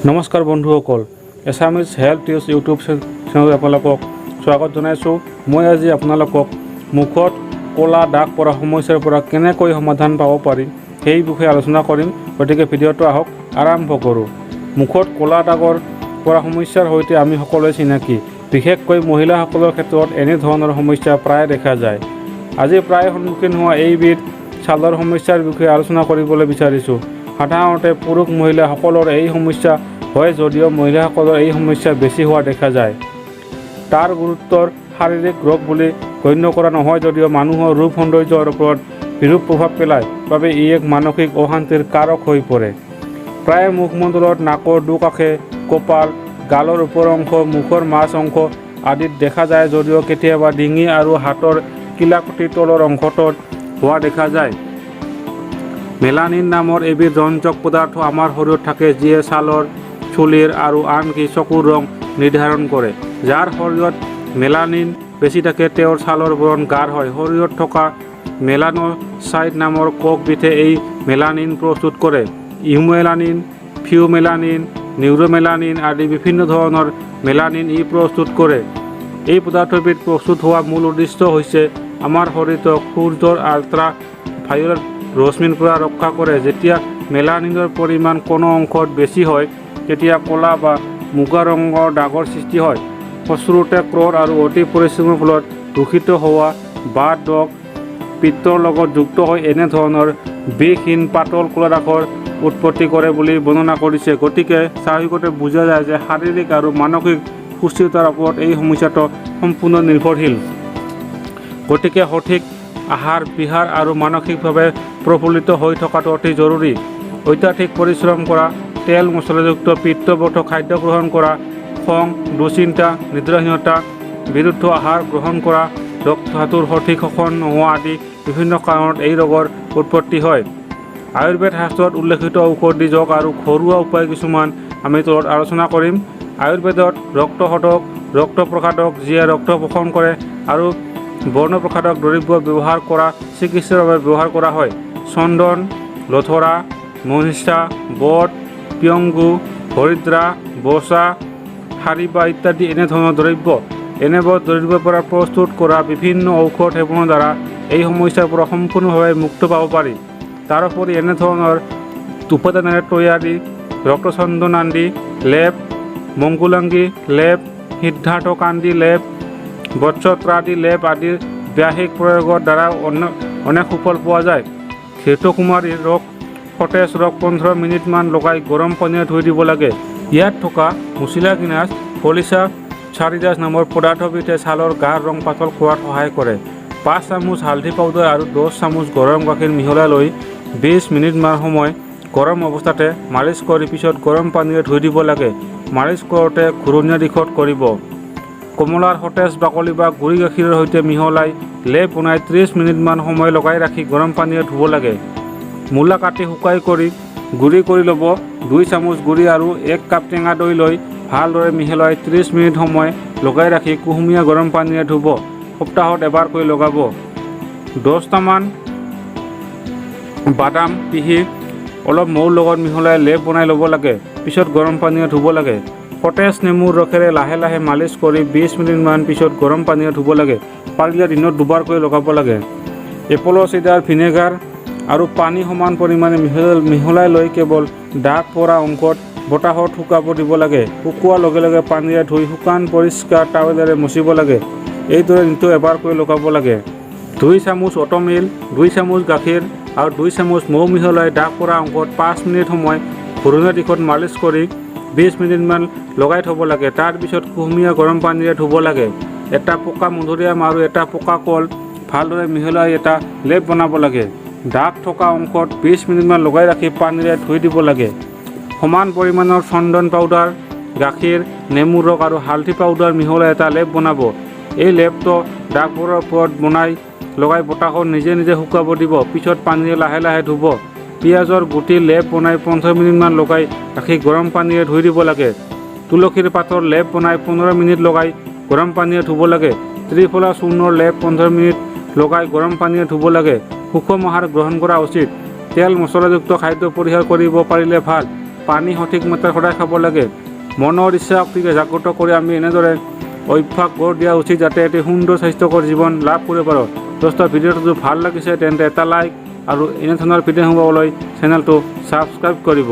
নমস্কাৰ বন্ধুসকল, Assamese health টিউছ YouTube চেনেলত আপোনালোকক স্বাগত জনাইছোঁ। মই আজি আপোনালোকক মুখত ক'লা দাগ পৰা সমস্যাৰ পৰা কেনেকৈ সমাধান পাব পাৰি সেই বিষয়ে আলোচনা কৰিম। গতিকে ভিডিঅ'টো আহক আৰম্ভ কৰোঁ। মুখত ক'লা দাগৰ পৰা সমস্যাৰ সৈতে আমি সকলোৱে চিনাকি। বিশেষকৈ মহিলাসকলৰ ক্ষেত্ৰত এনেধৰণৰ সমস্যা প্ৰায় দেখা যায়। আজি প্ৰায় সন্মুখীন হোৱা এইবিধ ছালৰ সমস্যাৰ বিষয়ে আলোচনা কৰিবলৈ বিচাৰিছোঁ। সাধাৰণতে পুৰুষ মহিলা সকলোৰে এই সমস্যা হয়, যদিও মহিলাসকলৰ এই সমস্যা বেছি হোৱা দেখা যায়। তাৰ গুৰুত্বৰ শাৰীৰিক ৰোগ বুলি গণ্য কৰা নহয়, যদিও মানুহৰ ৰূপ সৌন্দৰ্যৰ ওপৰত বিৰূপ প্ৰভাৱ পেলায় বাবে ই এক মানসিক অশান্তিৰ কাৰক হৈ পৰে। প্ৰায় মুখমণ্ডলত, নাকৰ দুকাষে, কপাল, গালৰ ওপৰ অংশ, মুখৰ মাজ অংশ আদিত দেখা যায়, যদিও কেতিয়াবা ডিঙি আৰু হাতৰ কিলাকুটিৰ তলৰ অংশটোত হোৱা দেখা যায়। মেলানিন নামৰ এবিধ ৰঞ্জক পদাৰ্থ আমাৰ শৰীৰত থাকে, যিয়ে ছালৰ, চুলিৰ আৰু আনকি চকুৰ ৰং নিৰ্ধাৰণ কৰে। যাৰ শৰীৰত মেলানিন বেছি থাকে তেওঁৰ ছালৰ বৰণ গাঢ় হয়। শৰীৰত থকা মেলানোচাইট নামৰ কোষবিধে এই মেলানিন প্ৰস্তুত কৰে। ইউমেলানিন, ফিউমেলানিন, নিউৰোমেলানিন আদি বিভিন্ন ধৰণৰ মেলানিন ই প্ৰস্তুত কৰে। এই পদাৰ্থবিধ প্ৰস্তুত হোৱা মূল উদ্দেশ্য হৈছে আমাৰ শৰীৰক সূৰ্যৰ আল্ট্ৰা ভায়োলেট ৰশ্মিৰ পৰা ৰক্ষা কৰে। যেতিয়া মেলানিনৰ পৰিমাণ কোনো অংশত বেছি হয়, তেতিয়া ক'লা বা মুগা ৰঙৰ দাগৰ সৃষ্টি হয়। ফলস্বৰূপে ক্ৰোধ আৰু অতি পৰিশ্ৰমৰ ফলত দূষিত হোৱা বা দাগ পিত্তৰ লগত যুক্ত হৈ এনেধৰণৰ বিষহীন পাতল ক'লা দাগৰ উৎপত্তি কৰে বুলি বৰ্ণনা কৰিছে। গতিকে স্বাভাৱিকতে বুজা যায় যে শাৰীৰিক আৰু মানসিক সুস্থিৰতাৰ ওপৰত এই সমস্যাটো সম্পূৰ্ণ নিৰ্ভৰশীল। গতিকে সঠিক আহাৰ বিহাৰ আৰু মানসিকভাৱে প্ৰফুল্লিত হৈ থকাটো অতি জৰুৰী। অত্যাধিক পৰিশ্ৰম কৰা, তেল মছলাযুক্ত পিত্তবৰ্ধক খাদ্য গ্ৰহণ কৰা, খং, দুশ্চিন্তা, নিদ্ৰাহীনতা, বিৰুদ্ধ আহাৰ গ্ৰহণ কৰা, ৰক্ত ধাতুৰ সঠিক শোষণ নোহোৱা আদি বিভিন্ন কাৰণত এই ৰোগৰ উৎপত্তি হয়। আয়ুৰ্বেদ শাস্ত্ৰত উল্লেখিত ঔষধি যোগ আৰু ঘৰুৱা উপায় কিছুমান আমি তলত আলোচনা কৰিম। আয়ুৰ্বেদত ৰক্তশোধক, ৰক্ত প্ৰসাদক যিয়ে ৰক্ত শোষণ কৰে আৰু বৰ্ণপ্ৰসাদক দ্ৰব্য ব্যৱহাৰ কৰা চিকিৎসাৰ বাবে ব্যৱহাৰ কৰা হয়। চন্দন, লথৰা, মহিষা, বট, পিয়ংগু, হৰিদ্ৰা, বচা, হাৰিবা ইত্যাদি এনেধৰণৰ দ্ৰব্য। এনেবোৰ দ্ৰব্যৰ পৰা প্ৰস্তুত কৰা বিভিন্ন ঔষধ সেৱনৰ দ্বাৰা এই সমস্যাৰ পৰা সম্পূৰ্ণভাৱে মুক্ত পাব পাৰি। তাৰোপৰি এনেধৰণৰ উপাদানেৰে তৈয়াৰী ৰক্তচন্দনান্দি লেপ, মংগুলাংগী লেপ, সিদ্ধাৰ্থকান্দি লেপ, বৎসত্ৰাদি লেপ আদিৰ ব্যাহিক প্ৰয়োগৰ দ্বাৰা অনেক সুফল পোৱা যায়। ঘৃতকুমাৰীৰ ৰস সতেজ ৰস 15 মিনিটমান লগাই গৰম পানীৰে ধুই দিব লাগে। ইয়াত থকা মুচিলাগিনাছ পলিচাচাৰিডাছ নামৰ পদাৰ্থবিধে ছালৰ গাঢ় ৰং পাতল কৰাত সহায় কৰে। 5 চামুচ হালধি পাউডাৰ আৰু 10 চামুচ গৰম গাখীৰ মিহলাই লৈ 20 মিনিটমান সময় গৰম অৱস্থাতে মালিচ কৰি পিছত গৰম পানীৰে ধুই দিব লাগে। মালিচ কৰোঁতে ঘূৰণীয়া দিশত কৰিব। কমলাৰ সতেজ বাকলি বা গুড়ি গাখীৰৰ সৈতে মিহলাই লেপ বনাই 30 মিনিটমান সময় লগাই ৰাখি গৰম পানীৰে ধুব লাগে। মূলা কাটি শুকাই কৰি গুড়ি কৰি ল'ব। 2 চামুচ গুড়ি আৰু 1 কাপ টেঙা দৈ লৈ ভালদৰে মিহলাই 30 মিনিট সময় লগাই ৰাখি কুহুমীয়া গৰম পানীৰে ধুব। সপ্তাহত এবাৰকৈ লগাব। 10টামান বাদাম পিহি অলপ মৌৰ লগত মিহলাই লেপ বনাই ল'ব লাগে। পিছত গৰম পানীৰে ধুব লাগে। সতেজ নেমুৰ ৰসেৰে লাহে লাহে মালিচ কৰি 20 মিনিটমান পিছত গৰম পানীৰে ধুব লাগে। পাৰিলে দিনত দুবাৰকৈ লগাব লাগে। এপল চিডাৰ ভিনেগাৰ আৰু পানী সমান পৰিমাণে মিহলাই লৈ কেৱল দাগ পৰা অংশত বতাহত শুকাব দিব লাগে। শুকোৱাৰ লগে লগে পানীৰে ধুই শুকান পৰিষ্কাৰ টাৱেলেৰে মচিব লাগে। এইদৰে নিতৌ এবাৰকৈ লগাব লাগে। 2 চামুচ অটমিল, 2 চামুচ গাখীৰ আৰু 2 চামুচ মৌ মিহলাই দাগ পৰা অংশত 5 মিনিট সময় ঘূৰণীয়া দিশত মালিচ কৰি 20 মিনিটমান লগাই থ'ব লাগে। তাৰ পিছত কুহুমীয়া গৰম পানীৰে ধুব লাগে। এটা পকা মধুৰিআম আৰু এটা পকা কল ভালদৰে মিহলাই এটা লেপ বনাব লাগে। দাগ থকা অংশত 20 মিনিটমান লগাই ৰাখি পানীৰে ধুই দিব লাগে। সমান পৰিমাণৰ চন্দন পাউডাৰ, গাখীৰ, নেমুৰ ৰস আৰু হালধি পাউডাৰ মিহলাই এটা লেপ বনাব। এই লেপটো দাগবোৰৰ ওপৰত বনাই লগাই বতাহত নিজে নিজে শুকাব দিব। পিছত পানীৰে লাহে লাহে ধুব। পিঁয়াজৰ গুটি লেপ বনাই 15 মিনিটমান লগাই ৰাখি গৰম পানীৰে ধুই দিব লাগে। তুলসীৰ পাতৰ লেপ বনাই 15 মিনিট লগাই গৰম পানীৰে ধুব লাগে। ত্ৰিফলা চূৰ্ণৰ লেপ 15 মিনিট লগাই গৰম পানীৰে ধুব লাগে। সুষম আহাৰ গ্ৰহণ কৰা উচিত। তেল মছলাযুক্ত খাদ্য পৰিহাৰ কৰিব পাৰিলে ভাল। পানী সঠিক মাত্ৰাত সদায় খাব লাগে। মনৰ ইচ্ছা শক্তিকে জাগ্ৰত কৰি আমি এনেদৰে অভ্যাস গঢ় দিয়া উচিত যাতে এটি সুন্দৰ স্বাস্থ্যকৰ জীৱন লাভ কৰিব পাৰোঁ। দোস্ত ভিডিঅ'টো যদি ভাল লাগিছে তেন্তে এটা লাইক আৰু এনে ধৰণৰ ভিডিঅ' পাবলৈ চেনেলটো ছাবস্ক্ৰাইব কৰিব।